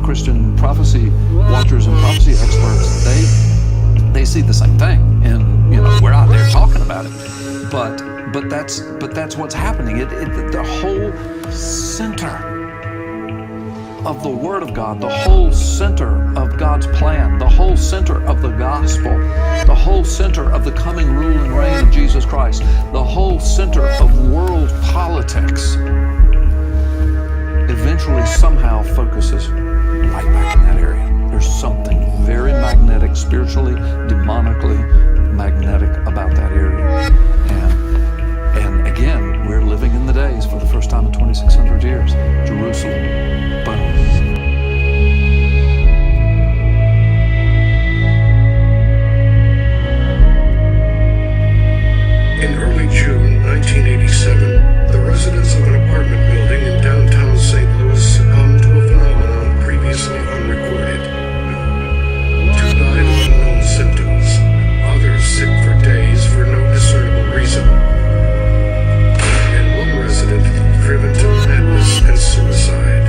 Christian prophecy watchers and prophecy experts, they see the same thing, and we're out there talking about it. But that's what's happening. The whole center of the Word of God, the whole center of God's plan, the whole center of the gospel, the whole center of the coming rule and reign of Jesus Christ, the whole center of world politics eventually somehow focuses right back in that area. There's something very magnetic, spiritually, demonically magnetic about that area. And again, we're living in the days for the first time in 2,600 years. Jerusalem, boom. In early June 1987, the residents of an apartment building in downtown St. Louis succumbed to a phenomenon previously unrecorded. Two died of unknown symptoms, others sick for days for no discernible reason. And one resident driven to madness and suicide.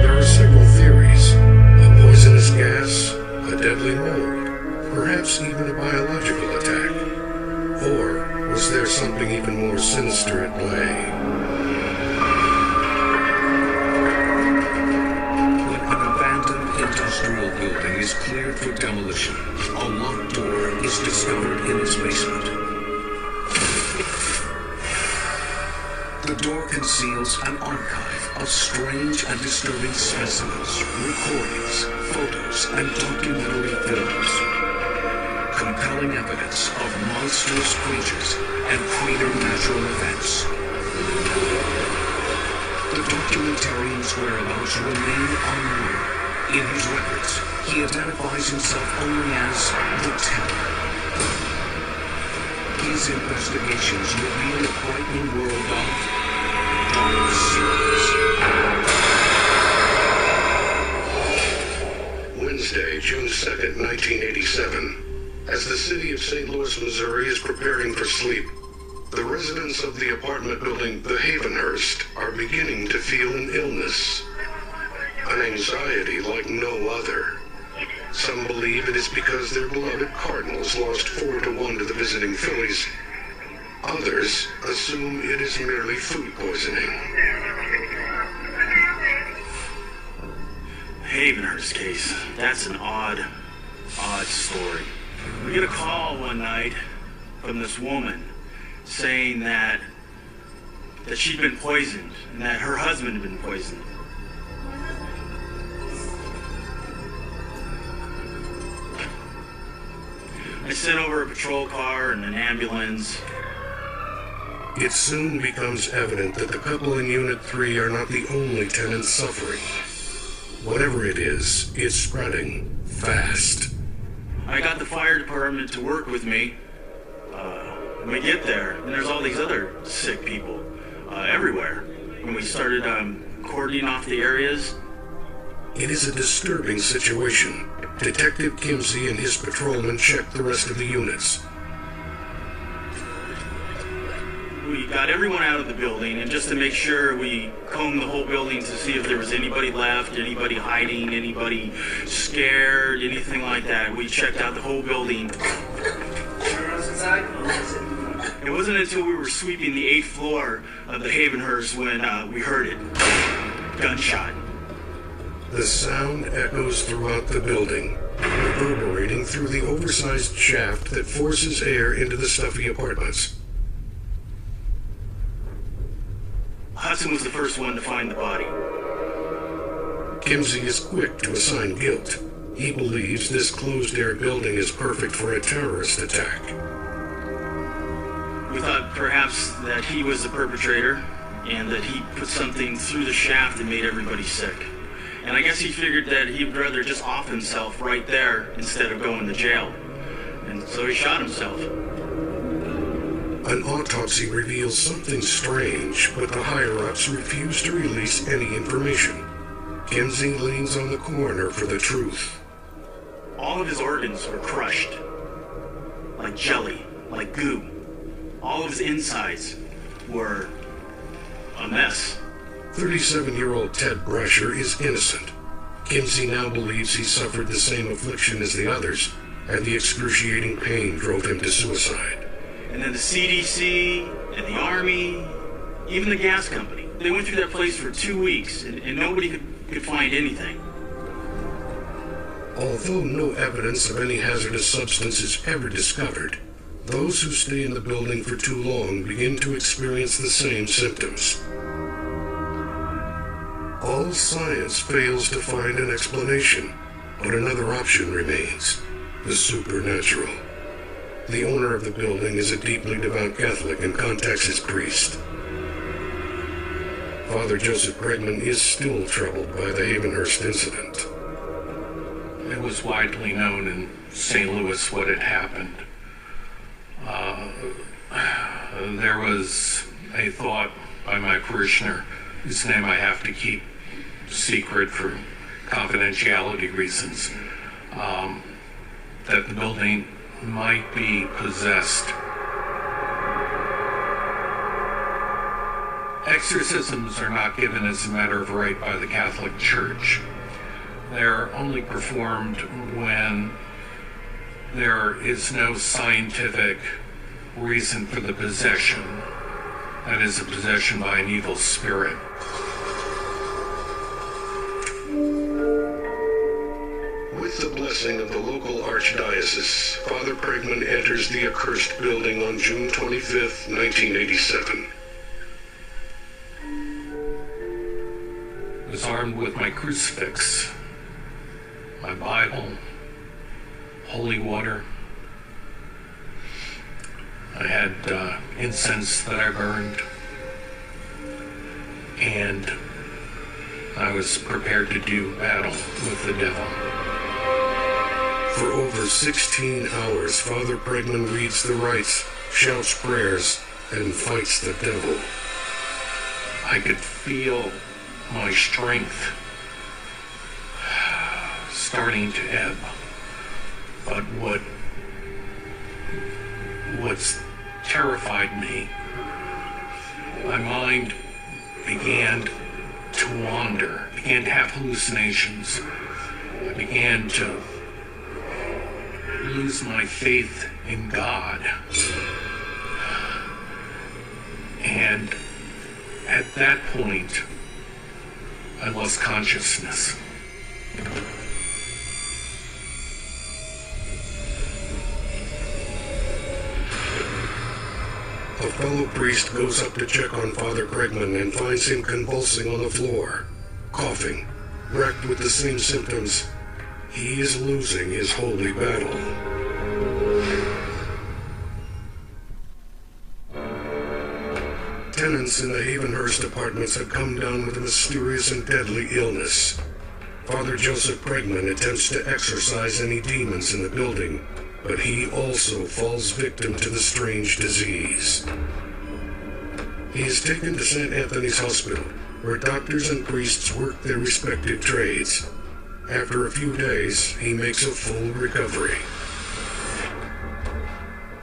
There are several theories: a poisonous gas, a deadly mold, perhaps even a biological attack. Or was there something even more sinister at play? When an abandoned industrial building is cleared for demolition, a locked door is discovered in its basement. The door conceals an archive of strange and disturbing specimens, recordings, photos, and documentary films. Compelling evidence of monstrous creatures and preternatural events. The documentarian's whereabouts remain unknown. In his records, he identifies himself only as the Terror. His investigations reveal a frightening world of dark secrets. Wednesday, June 2nd, 1987. As the city of St. Louis, Missouri is preparing for sleep, the residents of the apartment building, the Havenhurst, are beginning to feel an illness. An anxiety like no other. Some believe it is because their beloved Cardinals lost 4-1 to the visiting Phillies. Others assume it is merely food poisoning. Havenhurst case. That's an odd story. We get a call one night from this woman saying that she'd been poisoned and that her husband had been poisoned. I sent over a patrol car and an ambulance. It soon becomes evident that the couple in Unit 3 are not the only tenants suffering. Whatever it is, it's spreading fast. I got the fire department to work with me. When we get there, and there's all these other sick people everywhere. When we started cordoning off the areas. It is a disturbing situation. Detective Kimsey and his patrolmen check the rest of the units. We got everyone out of the building, and just to make sure, we combed the whole building to see if there was anybody left, anybody hiding, anybody scared, anything like that. We checked out the whole building. It wasn't until we were sweeping the 8th floor of the Havenhurst when we heard it. Gunshot. The sound echoes throughout the building, reverberating through the oversized shaft that forces air into the stuffy apartments. Hudson was the first one to find the body. Kimsey is quick to assign guilt. He believes this closed-air building is perfect for a terrorist attack. We thought perhaps that he was the perpetrator and that he put something through the shaft that made everybody sick. And I guess he figured that he'd rather just off himself right there instead of going to jail. And so he shot himself. An autopsy reveals something strange, but the higher-ups refuse to release any information. Kimsey leans on the coroner for the truth. All of his organs were crushed. Like jelly, like goo. All of his insides were a mess. 37-year-old Ted Brasher is innocent. Kinsey now believes he suffered the same affliction as the others, and the excruciating pain drove him to suicide. And then the CDC and the Army, even the gas company, they went through that place for 2 weeks, and nobody could find anything. Although no evidence of any hazardous substance is ever discovered, those who stay in the building for too long begin to experience the same symptoms. All science fails to find an explanation, but another option remains: the supernatural. The owner of the building is a deeply devout Catholic and contacts his priest. Father Joseph Bregman is still troubled by the Havenhurst incident. It was widely known in St. Louis what had happened. There was a thought by my parishioner, whose name I have to keep secret for confidentiality reasons, that the building might be possessed. Exorcisms are not given as a matter of right by the Catholic Church. They're only performed when there is no scientific reason for the possession. That is, a possession by an evil spirit. With the blessing of the local archdiocese, Father Bregman enters the accursed building on June 25th, 1987. I was armed with my crucifix, my Bible, holy water. I had incense that I burned, and I was prepared to do battle with the devil. For over 16 hours, Father Bregman reads the rites, shouts prayers, and fights the devil. I could feel my strength starting to ebb, but what's terrified me, my mind began to wander, began to have hallucinations. I began to lose my faith in God. And at that point, I lost consciousness. A fellow priest goes up to check on Father Bregman and finds him convulsing on the floor, coughing, racked with the same symptoms. He is losing his holy battle. Tenants in the Havenhurst apartments have come down with a mysterious and deadly illness. Father Joseph Bregman attempts to exorcise any demons in the building, but he also falls victim to the strange disease. He is taken to St. Anthony's Hospital, where doctors and priests work their respective trades. After a few days, he makes a full recovery.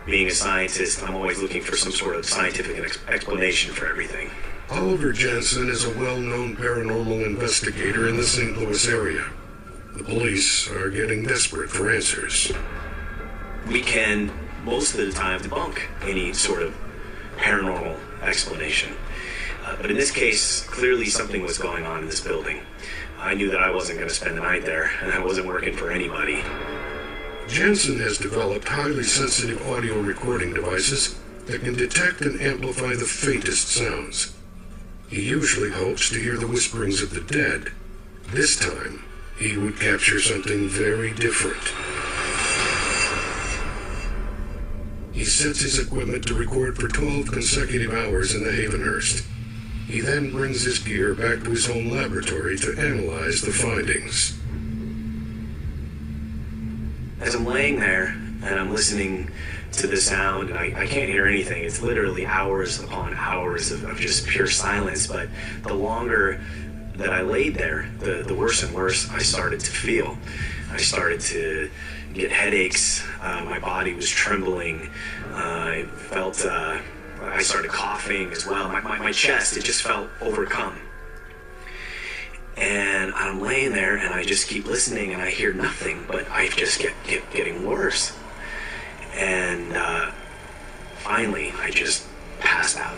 Being a scientist, I'm always looking for some sort of scientific explanation for everything. Oliver Jansen is a well-known paranormal investigator in the St. Louis area. The police are getting desperate for answers. We can, most of the time, debunk any sort of paranormal explanation. But in this case, clearly something was going on in this building. I knew that I wasn't going to spend the night there, and I wasn't working for anybody. Jansen has developed highly sensitive audio recording devices that can detect and amplify the faintest sounds. He usually hopes to hear the whisperings of the dead. This time, he would capture something very different. He sets his equipment to record for 12 consecutive hours in the Havenhurst. He then brings his gear back to his home laboratory to analyze the findings. As I'm laying there and I'm listening to the sound, and I can't hear anything. It's literally hours upon hours of just pure silence. But the longer that I laid there, the worse and worse I started to feel. I started to get headaches. My body was trembling. I felt, I started coughing as well. My chest, it just felt overcome. And I'm laying there and I just keep listening and I hear nothing, but I just get getting worse. And finally, I just passed out.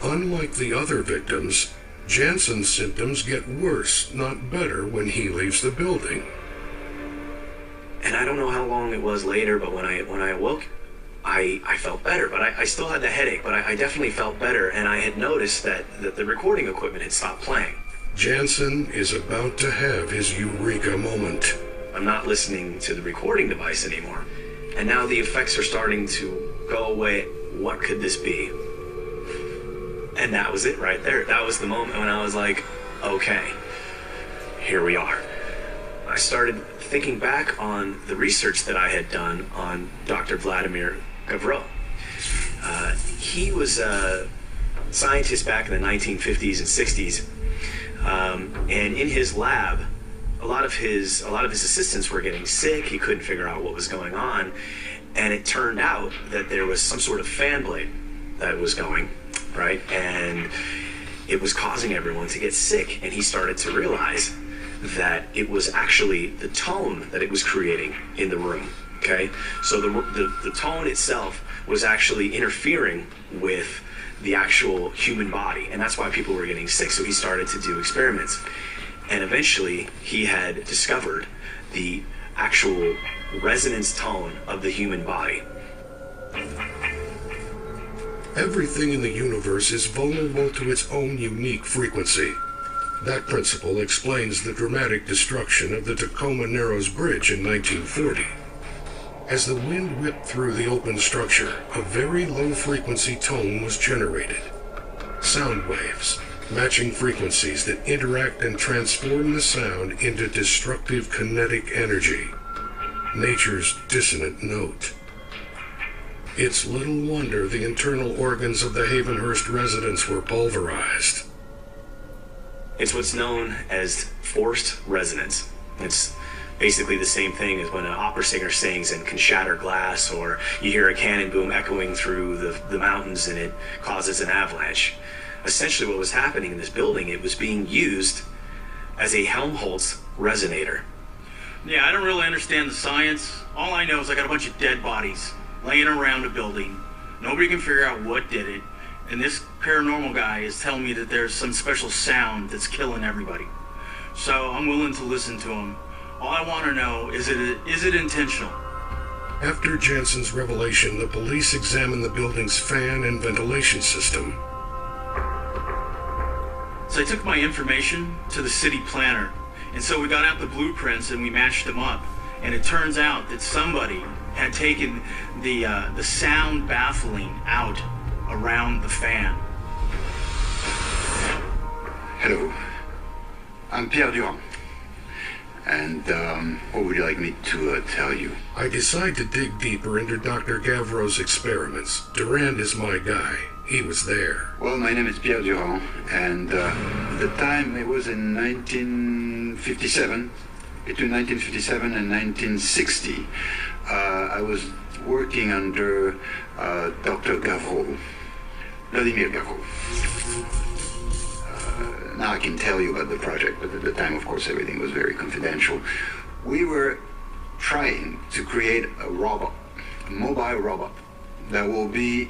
Unlike the other victims, Jansen's symptoms get worse, not better, when he leaves the building. And I don't know how long it was later, but when I awoke, I felt better. But I still had the headache, but I definitely felt better. And I had noticed that the recording equipment had stopped playing. Jansen is about to have his eureka moment. I'm not listening to the recording device anymore. And now the effects are starting to go away. What could this be? And that was it right there. That was the moment when I was like, okay, here we are. I started thinking back on the research that I had done on Dr. Vladimir Gavreau. He was a scientist back in the 1950s and 60s. And in his lab, a lot of his assistants were getting sick. He couldn't figure out what was going on. And it turned out that there was some sort of fan blade that was going, right? And it was causing everyone to get sick. And he started to realize that it was actually the tone that it was creating in the room, okay? So the tone itself was actually interfering with the actual human body, and that's why people were getting sick. So he started to do experiments. And eventually, he had discovered the actual resonance tone of the human body. Everything in the universe is vulnerable to its own unique frequency. That principle explains the dramatic destruction of the Tacoma Narrows Bridge in 1940. As the wind whipped through the open structure, a very low-frequency tone was generated. Sound waves, matching frequencies that interact and transform the sound into destructive kinetic energy. Nature's dissonant note. It's little wonder the internal organs of the Havenhurst residents were pulverized. It's what's known as forced resonance. It's basically the same thing as when an opera singer sings and can shatter glass, or you hear a cannon boom echoing through the mountains and it causes an avalanche. Essentially what was happening in this building, it was being used as a Helmholtz resonator. Yeah, I don't really understand the science. All I know is I got a bunch of dead bodies laying around a building. Nobody can figure out what did it. And this paranormal guy is telling me that there's some special sound that's killing everybody. So I'm willing to listen to him. All I want to know is it intentional? After Jansen's revelation, the police examined the building's fan and ventilation system. So I took my information to the city planner. And so we got out the blueprints and we matched them up. And it turns out that somebody had taken the sound baffling out around the fan. Hello, I'm Pierre Durand. And what would you like me to tell you? I decide to dig deeper into Dr. Gavreau's experiments. Durand is my guy. He was there. Well, my name is Pierre Durand, and at the time it was in 1957, between 1957 and 1960, I was working under Dr. Gavreau, Vladimir Gavreau. Now I can tell you about the project, but at the time, of course, everything was very confidential. We were trying to create a robot, a mobile robot, that will be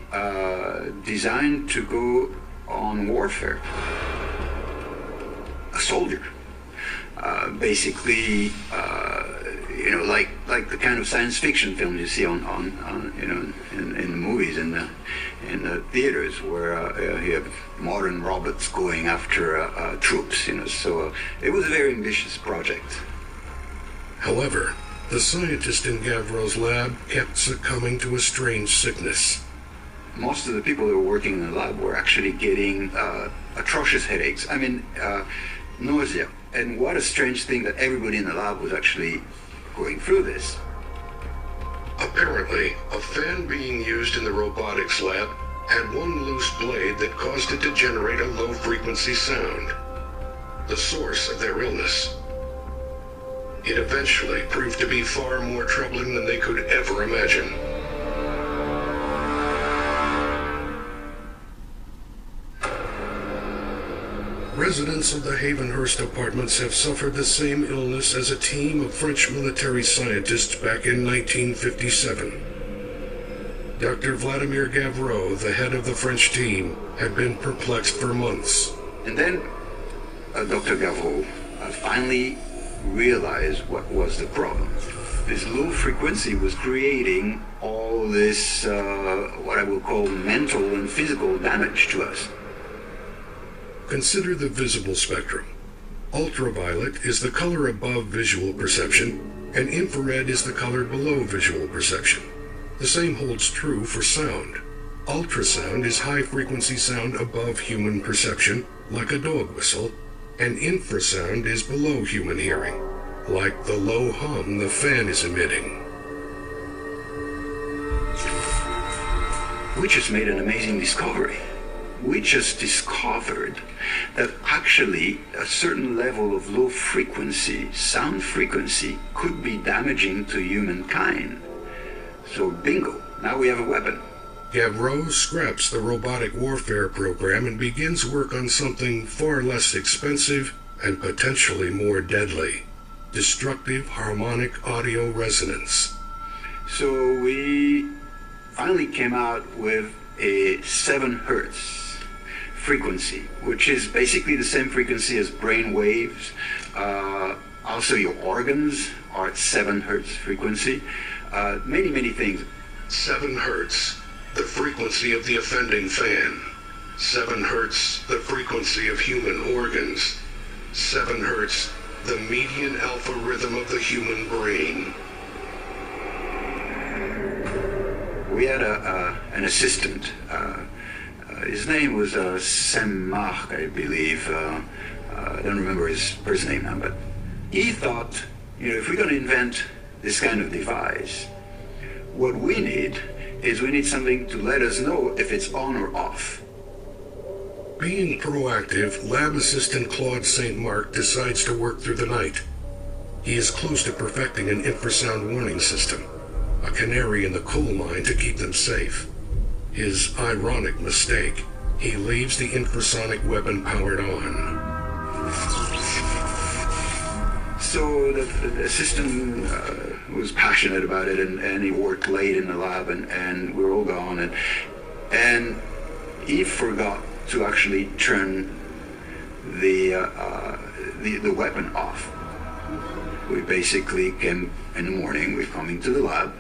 designed to go on warfare. A soldier. Basically, like the kind of science fiction films you see in the movies, in the theaters, where you have modern robots going after troops. So it was a very ambitious project. However, the scientist in Gavreau's lab kept succumbing to a strange sickness. Most of the people that were working in the lab were actually getting atrocious headaches. I mean, nausea. And what a strange thing that everybody in the lab was actually going through this. Apparently, a fan being used in the robotics lab had one loose blade that caused it to generate a low-frequency sound, the source of their illness. It eventually proved to be far more troubling than they could ever imagine. residents of the Havenhurst apartments have suffered the same illness as a team of French military scientists back in 1957. Dr. Vladimir Gavreau, the head of the French team, had been perplexed for months. And then Dr. Gavreau finally realized what was the problem. This low frequency was creating all this, what I will call mental and physical damage to us. Consider the visible spectrum. Ultraviolet is the color above visual perception, and infrared is the color below visual perception. The same holds true for sound. Ultrasound is high-frequency sound above human perception, like a dog whistle, and infrasound is below human hearing, like the low hum the fan is emitting. We just made an amazing discovery. We just discovered that actually a certain level of low frequency, sound frequency, could be damaging to humankind. So bingo, now we have a weapon. Gavreau scraps the robotic warfare program and begins work on something far less expensive and potentially more deadly: destructive harmonic audio resonance. So we finally came out with a 7 hertz frequency, which is basically the same frequency as brain waves. Also your organs are at 7 hertz frequency. Many things. 7 hertz, the frequency of the offending fan. 7 hertz, the frequency of human organs. 7 hertz, the median alpha rhythm of the human brain. We had an assistant. His name was Saint-Marc, I believe. I don't remember his first name now, but he thought, if we're going to invent this kind of device, what we need is something to let us know if it's on or off. Being proactive, lab assistant Claude Saint-Marc decides to work through the night. He is close to perfecting an infrasound warning system, a canary in the coal mine to keep them safe. His ironic mistake: he leaves the infrasonic weapon powered on. So the assistant was passionate about it, and he worked late in the lab, and we were all gone, and he forgot to actually turn the weapon off. We basically came in the morning, we come into the lab,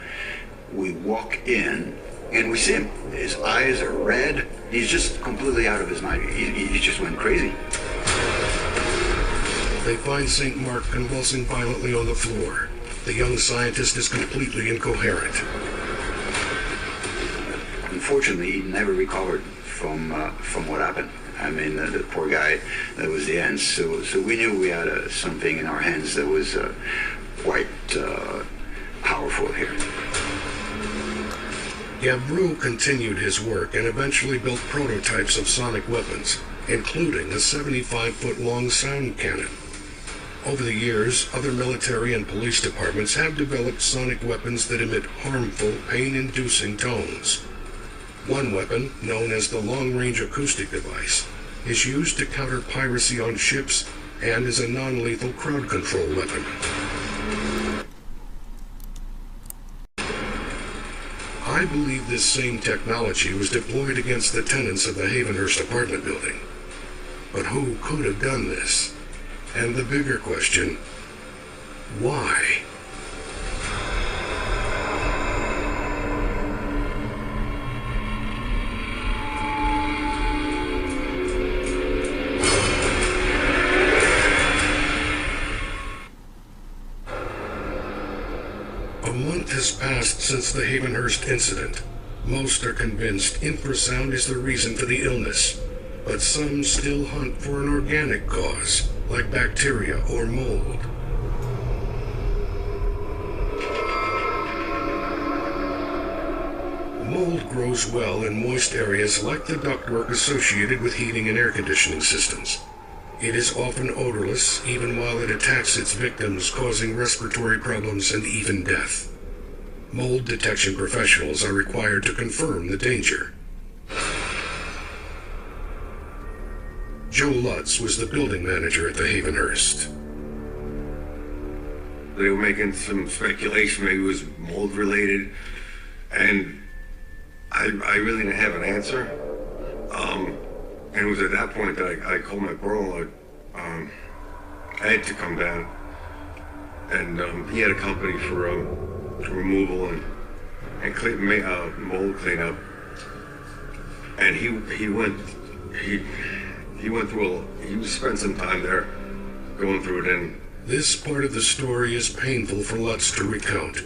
we walk in, and we see him. His eyes are red. He's just completely out of his mind. He just went crazy. They find Saint-Marc convulsing violently on the floor. The young scientist is completely incoherent. Unfortunately, he never recovered from what happened. I mean, the poor guy, that was the end. So we knew we had something in our hands that was quite powerful here. Gavreau continued his work and eventually built prototypes of sonic weapons, including a 75-foot-long sound cannon. Over the years, other military and police departments have developed sonic weapons that emit harmful, pain-inducing tones. One weapon, known as the long-range acoustic device, is used to counter piracy on ships and is a non-lethal crowd control weapon. I believe this same technology was deployed against the tenants of the Havenhurst apartment building. But who could have done this? And the bigger question, why? A month has passed since the Havenhurst incident. Most are convinced infrasound is the reason for the illness, but some still hunt for an organic cause, like bacteria or mold. Mold grows well in moist areas like the ductwork associated with heating and air conditioning systems. It is often odorless, even while it attacks its victims, causing respiratory problems and even death. Mold detection professionals are required to confirm the danger. Joe Lutz was the building manager at the Havenhurst. They were making some speculation, maybe it was mold related, and I really didn't have an answer. And it was at that point that I called my brother, Ed, to come down. And he had a company for removal and mold cleanup. And he spent some time there going through it. And This part of the story is painful for Lutz to recount.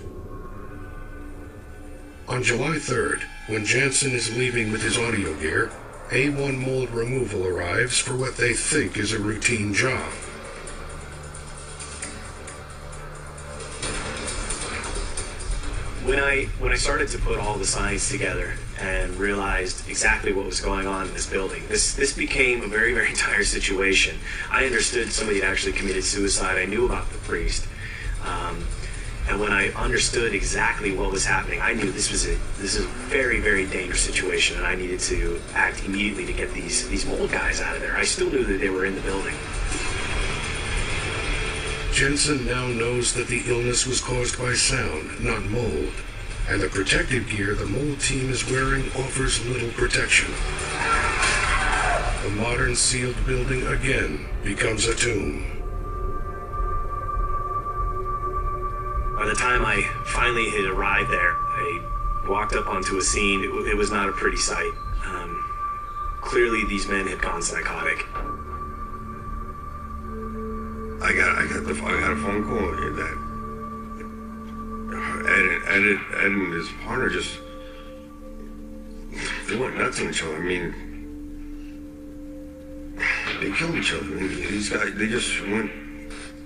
On July 3rd, when Jansen is leaving with his audio gear, A1 Mold Removal arrives for what they think is a routine job. When I started to put all the signs together and realized exactly what was going on in this building, this became a very, very dire situation. I understood somebody had actually committed suicide. I knew about the priest. And when I understood exactly what was happening, I knew this is a very, very dangerous situation, and I needed to act immediately to get these mold guys out of there. I still knew that they were in the building. Jensen now knows that the illness was caused by sound, not mold, and the protective gear the mold team is wearing offers little protection. The modern sealed building again becomes a tomb. By the time I finally had arrived there, I walked up onto a scene. It was not a pretty sight. Clearly, these men had gone psychotic. I got a phone call that Ed and his partner they went nuts on each other. I mean, they killed each other. I mean, these guys, they just went.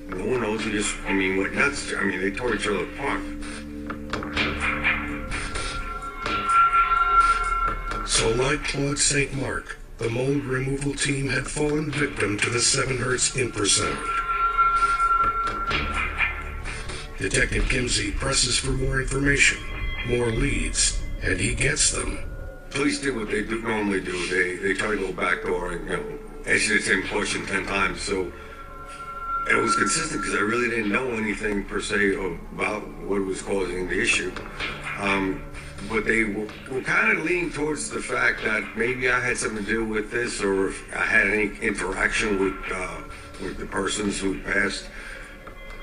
No one knows. Went nuts. I mean, they tore each other apart. So like Claude St. Mark, the mold removal team had fallen victim to the 7 Hertz infrasound. Detective Kimsey presses for more information, more leads, and he gets them. Police did what they normally do. They try to go back door and answer the same question 10 times. So it was consistent because I really didn't know anything per se about what was causing the issue. But they were kind of leaning towards the fact that maybe I had something to do with this, or if I had any interaction with the persons who passed.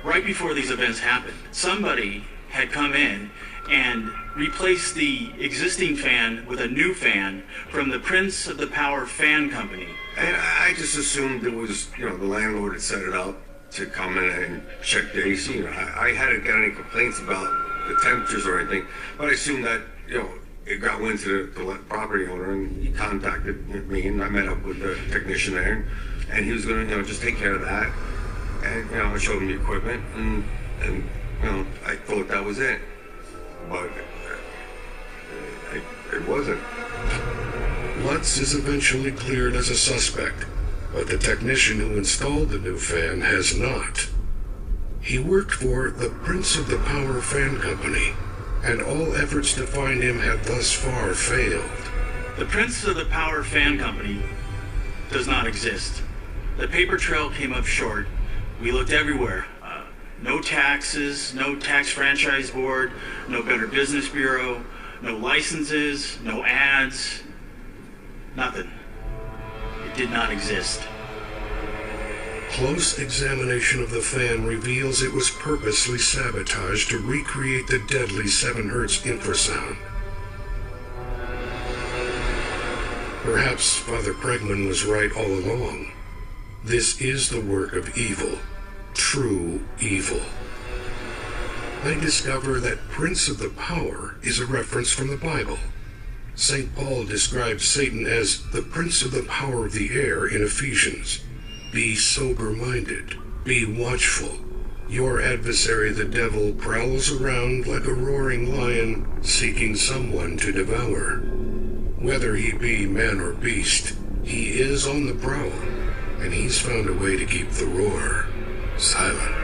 Right before these events happened, somebody had come in and replaced the existing fan with a new fan from the Prince of the Power Fan Company. And I just assumed it was, the landlord had set it up to come in and check the AC. I hadn't got any complaints about the temperatures or anything, but I assumed that, it got wind to the property owner, and he contacted me, and I met up with the technician there, and he was going to, just take care of that. And, I showed him the equipment, and I thought that was it. But it wasn't. Lutz is eventually cleared as a suspect, but the technician who installed the new fan has not. He worked for the Prince of the Power Fan Company, and all efforts to find him have thus far failed. The Prince of the Power Fan Company does not exist. The paper trail came up short. We looked everywhere. No taxes, no tax franchise board, no Better Business Bureau, no licenses, no ads, nothing. It did not exist. Close examination of the fan reveals it was purposely sabotaged to recreate the deadly 7 Hertz infrasound. Perhaps Father Pregman was right all along. This is the work of evil, true evil. I discover that Prince of the Power is a reference from the Bible. St. Paul describes Satan as the Prince of the Power of the Air in Ephesians. Be sober-minded, be watchful. Your adversary the devil prowls around like a roaring lion, seeking someone to devour. Whether he be man or beast, he is on the prowl, and he's found a way to keep the roar silent.